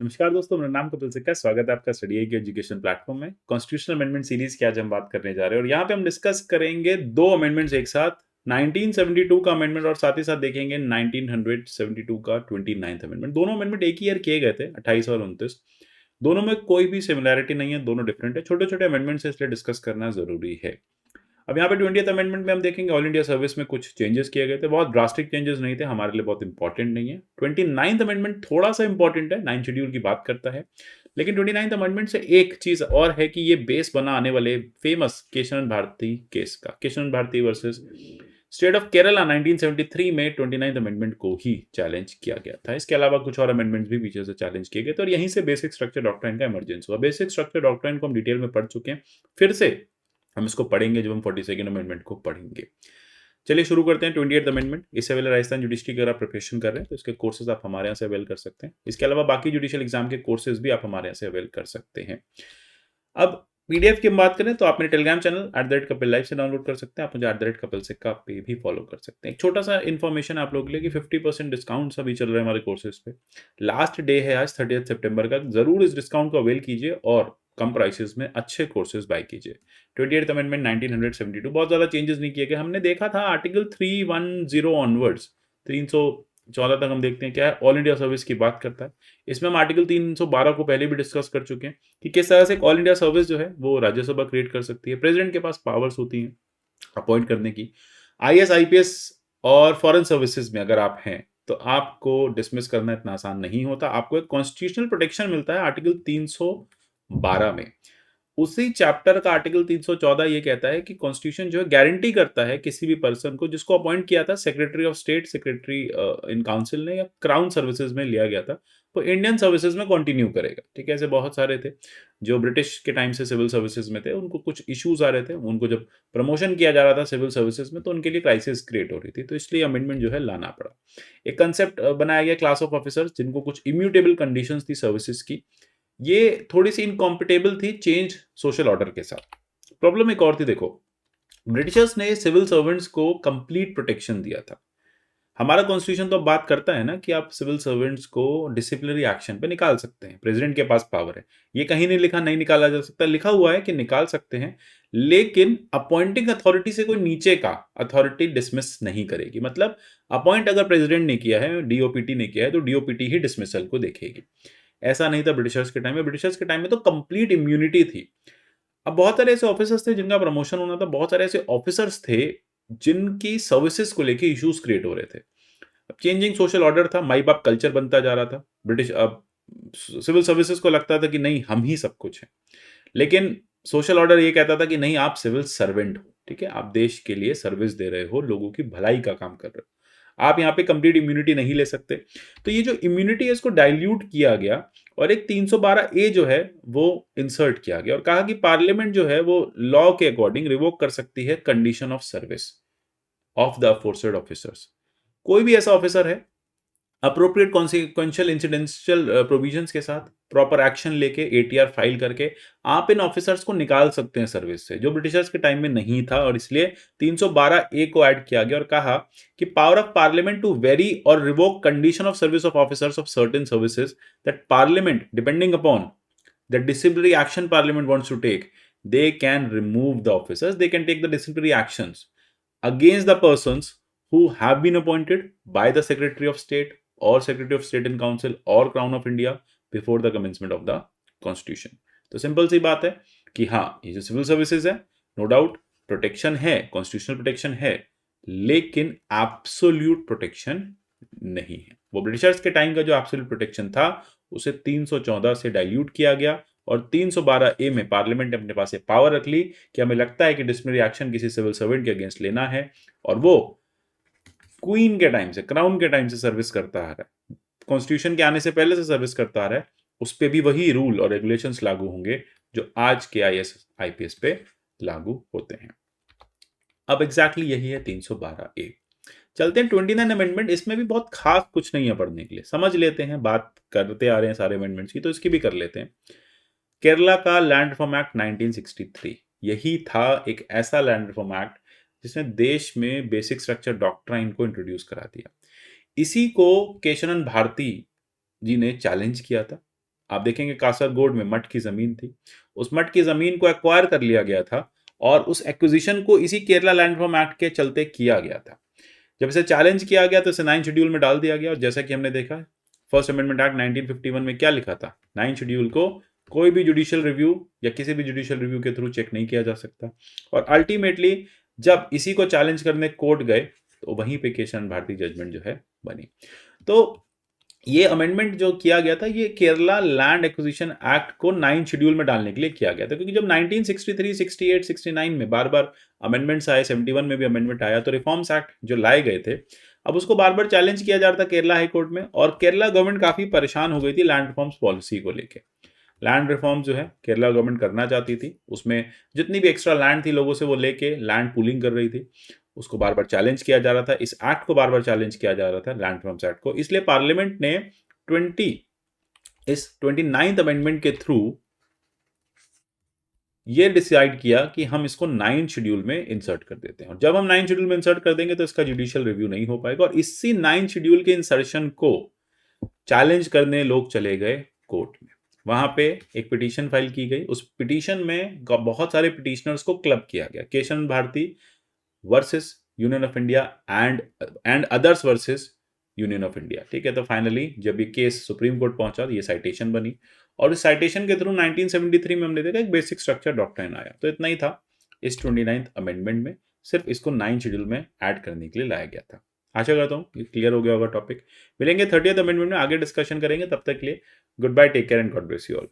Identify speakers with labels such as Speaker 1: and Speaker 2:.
Speaker 1: नमस्कार दोस्तों, मेरा नाम कपिल सिक्का है। स्वागत है आपका स्टडी की एजुकेशन प्लेटफॉर्म में। कॉन्स्टिट्यूशनल अमेंडमेंट सीरीज की आज हम बात करने जा रहे हैं और यहाँ पे हम डिस्कस करेंगे दो अमेंडमेंट्स एक साथ, 1972 का अमेंडमेंट और साथ ही साथ देखेंगे 1972 का 29th अमेंडमेंट। दोनों अमेंडमेंट एक ही ईयर किए गए थे, 28 और 29। दोनों में कोई भी सिमिलैरिटी नहीं है, दोनों डिफरेंट है, छोटे छोटे अमेंडमेंट्स है, इसलिए डिस्कस करना जरूरी है। अब यहाँ पे 20th अमेंडमेंट में हम देखेंगे ऑल इंडिया सर्विस में कुछ चेंजेस किए गए थे, बहुत ड्रास्टिक चेंजेस नहीं थे, हमारे लिए बहुत इंपॉर्टेंट नहीं है। 29th अमेंडमेंट थोड़ा सा इंपॉर्टेंट है, 9 शेड्यूल की बात करता है। लेकिन 29th अमेंडमेंट से एक चीज और है कि ये बेस बना आने वाले फेमस केशवन भारती केस का, Keshavan Bharati versus state of Kerala 1973 में 29th अमेंडमेंट को ही चैलेंज किया गया था। इसके अलावा कुछ और अमेंडमेंट्स भी पीछे से चैलेंज किए गए थे और यहीं से बेसिक स्ट्रक्चर डॉक्ट्राइन का इमरजेंस हुआ। बेसिक स्ट्रक्चर डॉक्ट्राइन को हम डिटेल में पढ़ चुके हैं, फिर से हम इसको पढ़ेंगे जब हम 42nd अमेंडमेंट को पढ़ेंगे। चलिए शुरू करते हैं। 28th अमेंडमेंट, इससे पहले राजस्थान जुडिशरी की अगर आप प्रिपरेशन कर रहे हैं तो इसके कोर्सेज आप हमारे यहाँ से अवेल कर सकते हैं। इसके अलावा बाकी जुडिशियल एग्जाम के कोर्सेज भी आप हमारे यहाँ से अवेल कर सकते हैं। अब पीडीएफ की हम बात करें तो आप मेरे टेलीग्राम चैनल @कपिल लाइव से डाउनलोड कर सकते हैं। आप मुझे @कपिल सिक्का पे भी फॉलो कर सकते हैं। एक छोटा सा इन्फॉर्मेशन आप लोगों के लिए कि 50% डिस्काउंट अभी चल रहे हैं हमारे कोर्सेज पे। लास्ट डे है आज 30 सितंबर का, जरूर इस डिस्काउंट को अवेल कीजिए और कम प्राइसेस में अच्छे कोर्सेज बाय कीजिए। 28th अमेंडमेंट 1972 बहुत ज्यादा चेंजेस नहीं किए गए। हमने देखा था आर्टिकल 310 ऑनवर्ड्स, 314 तक हम देखते हैं क्या है, ऑल इंडिया सर्विस की बात करता है। इसमें हम आर्टिकल 312 को पहले भी डिस्कस कर चुके हैं कि किस तरह से ऑल इंडिया सर्विस जो है वो राज्यसभा क्रिएट कर सकती है। प्रेसिडेंट के पास पावर्स होती हैं अपॉइंट करने की। आईएएस आईपीएस और फॉरेन सर्विसेज में अगर आप हैं तो आपको डिसमिस करना इतना आसान नहीं होता। आपको एक कॉन्स्टिट्यूशनल प्रोटेक्शन मिलता है आर्टिकल 312 में। उसी चैप्टर का आर्टिकल 314 ये कहता है कि कॉन्स्टिट्यूशन जो है गारंटी करता है किसी भी पर्सन को जिसको अपॉइंट किया था secretary of state, secretary in council ने या क्राउन सर्विसेज में लिया गया था, वो इंडियन सर्विसेज में कंटिन्यू करेगा। ठीक है, ऐसे बहुत सारे थे जो ब्रिटिश के टाइम से सिविल सर्विसेज में थे, उनको कुछ इश्यूज आ रहे थे, उनको जब प्रमोशन किया जा रहा था सिविल सर्विसेज में तो उनके लिए क्राइसिस क्रिएट हो रही थी, तो इसलिए अमेंडमेंट जो है लाना पड़ा। एक कंसेप्ट बनाया गया क्लास ऑफ ऑफिसर्स जिनको कुछ इम्यूटेबल कंडीशंस थी सर्विसेज की, ये थोड़ी सी इनकॉम्पिटेबल थी चेंज सोशल ऑर्डर के साथ। प्रॉब्लम एक और थी, देखो ब्रिटिशर्स ने सिविल सर्वेंट्स को कंप्लीट प्रोटेक्शन दिया था। हमारा कॉन्स्टिट्यूशन तो अब बात करता है ना कि आप सिविल सर्वेंट्स को डिसिप्लिनरी एक्शन पे निकाल सकते हैं, प्रेसिडेंट के पास पावर है। ये कहीं नहीं लिखा नहीं निकाला जा सकता, लिखा हुआ है कि निकाल सकते हैं, लेकिन अपॉइंटिंग अथॉरिटी से कोई नीचे का अथॉरिटी डिसमिस नहीं करेगी। मतलब अपॉइंट अगर प्रेसिडेंट ने किया है, डीओपीटी ने किया है, तो डीओपीटी ही डिसमिसल को देखेगी। ऐसा नहीं था ब्रिटिशर्स के टाइम में। ब्रिटिशर्स के टाइम में तो कंप्लीट इम्यूनिटी थी। अब बहुत सारे ऐसे ऑफिसर्स थे जिनका प्रमोशन होना था, बहुत सारे ऐसे ऑफिसर्स थे जिनकी सर्विसेज को लेके इश्यूज क्रिएट हो रहे थे। अब चेंजिंग सोशल ऑर्डर था, माई बाप कल्चर बनता जा रहा था। ब्रिटिश अब सिविल सर्विसेज को लगता था कि नहीं हम ही सब कुछ हैं, लेकिन सोशल ऑर्डर ये कहता था कि नहीं आप सिविल सर्वेंट हो, ठीक है, आप देश के लिए सर्विस दे रहे हो, लोगों की भलाई का काम कर रहे हो, आप यहाँ पे कंप्लीट इम्यूनिटी नहीं ले सकते। तो ये जो इम्यूनिटी है इसको डाइल्यूट किया गया और एक 312 ए जो है वो इंसर्ट किया गया और कहा कि पार्लियामेंट जो है वो लॉ के अकॉर्डिंग रिवोक कर सकती है condition of service of the aforesaid officers. कोई भी ऐसा ऑफिसर है अप्रोप्रिएट कॉन्सिक्वेंशियल इंसिडेंशियल प्रोविजंस के साथ प्रॉपर एक्शन लेके एटीआर फाइल करके आप इन ऑफिसर्स को निकाल सकते हैं सर्विस से, जो ब्रिटिशर्स के टाइम में नहीं था। और इसलिए 312 ए को ऐड किया गया और कहा कि power of parliament to vary और revoke condition of service of officers of certain services that parliament depending upon the disciplinary action parliament wants to take, they can remove the officers, they can take the disciplinary actions against the persons who have been appointed by the secretary of state or secretary of state in council or crown of india before the commencement of the constitution। तो simple सी बात है कि हाँ ये जो civil services है no doubt protection है, constitutional protection है, लेकिन एब्सोल्यूट प्रोटेक्शन नहीं है। वो ब्रिटिशर्स के टाइम का जो एब्सोल्यूट प्रोटेक्शन था उसे 314 से डाइल्यूट किया गया और 312 ए में पार्लियामेंट ने अपने पास ये पावर रख ली कि हमें लगता है कि डिसिप्लिनरी एक्शन किसी सिविल सर्वेंट के अगेंस्ट लेना है और वो क्वीन के टाइम से, क्राउन के टाइम से सर्विस करता आ रहा है, कॉन्स्टिट्यूशन के आने से पहले से सर्विस करता आ रहा है, उस पर भी वही रूल और रेगुलेशंस लागू होंगे जो आज के आईएएस आईपीएस पे लागू होते हैं। अब एग्जैक्टली यही है 312 ए। चलते हैं 29 अमेंडमेंट। इसमें भी बहुत खास कुछ नहीं है पढ़ने के लिए, समझ लेते हैं, बात करते आ रहे हैं सारे अमेंडमेंट्स की तो इसकी भी कर लेते हैं। केरला का लैंड रिफॉर्म एक्ट 1963 यही था, एक ऐसा लैंड रिफॉर्म एक्ट जिसने देश में बेसिक स्ट्रक्चर डॉक्ट्राइन को इंट्रोड्यूस करा दिया। इसी को केशवन भारती जी ने चैलेंज किया था आप देखेंगे कासरगोड में मठ की ज़मीन थी, उस मठ की ज़मीन को एक्वायर कर लिया गया था और उस एक्विजिशन को इसी केरला लैंड रिफॉर्म एक्ट के चलते किया गया था। जब इसे चैलेंज किया गया तो इसे 9 शेड्यूल में डाल दिया गया और जैसा कि हमने देखा फर्स्ट अमेंडमेंट एक्ट 1951 में क्या लिखा था, 9 शेड्यूल को कोई भी जुडिशियल रिव्यू या किसी भी जुडिशियल रिव्यू के थ्रू चेक नहीं किया जा सकता। और अल्टीमेटली जब इसी को चैलेंज करने कोर्ट गए तो वहीं पे केशव भारती जजमेंट जो है बनी। तो ये अमेंडमेंट जो किया गया था ये केरला लैंड एक्विजिशन एक्ट को 9 शेड्यूल में डालने के लिए किया गया था, क्योंकि जब 1963, 68, 69 में बार बार अमेंडमेंट्स आए, 71 में भी अमेंडमेंट आया, तो रिफॉर्म्स एक्ट जो लाए गए थे अब उसको बार बार चैलेंज किया जा रहा था केरला हाई कोर्ट में, और केरला गवर्नमेंट काफी परेशान हो गई थी लैंड रिफॉर्म्स पॉलिसी को लेके। लैंड रिफॉर्म जो है केरला गवर्नमेंट करना चाहती थी, उसमें जितनी भी एक्स्ट्रा लैंड थी लोगों से वो लेके लैंड पूलिंग कर रही थी, उसको बार बार चैलेंज किया जा रहा था, इस एक्ट को बार बार चैलेंज किया जा रहा था लैंड रिफॉर्म्स एक्ट को। इसलिए पार्लियामेंट ने 29th अमेंडमेंट के थ्रू ये डिसाइड किया कि हम इसको 9 शेड्यूल में इंसर्ट कर देते हैं, और जब हम 9 शेड्यूल में इंसर्ट कर देंगे तो इसका जुडिशियल रिव्यू नहीं हो पाएगा, और इसी 9 शेड्यूल के इंसर्शन को चैलेंज करने लोग चले गए कोर्ट में। वहां पे एक पिटीशन फाइल की गई, उस पिटीशन में बहुत सारे पिटीशनर्स को क्लब किया गया, Keshav Bharati versus union of India and others versus union of India. ठीक है, तो फाइनली जब ये केस सुप्रीम कोर्ट पहुंचा ये साइटेशन बनी, और इस साइटेशन के थ्रू 1973 में हमने देखा एक बेसिक स्ट्रक्चर डॉक्ट्राइन आया। तो इतना ही था इस 29th अमेंडमेंट में, सिर्फ इसको 9 शेड्यूल में ऐड करने के लिए लाया गया था। आशा करता हूँ क्लियर हो गया होगा टॉपिक। मिलेंगे 30th अमेंडमेंट में, आगे डिस्कशन करेंगे। तब तक के लिए good bye, take care and God bless you all.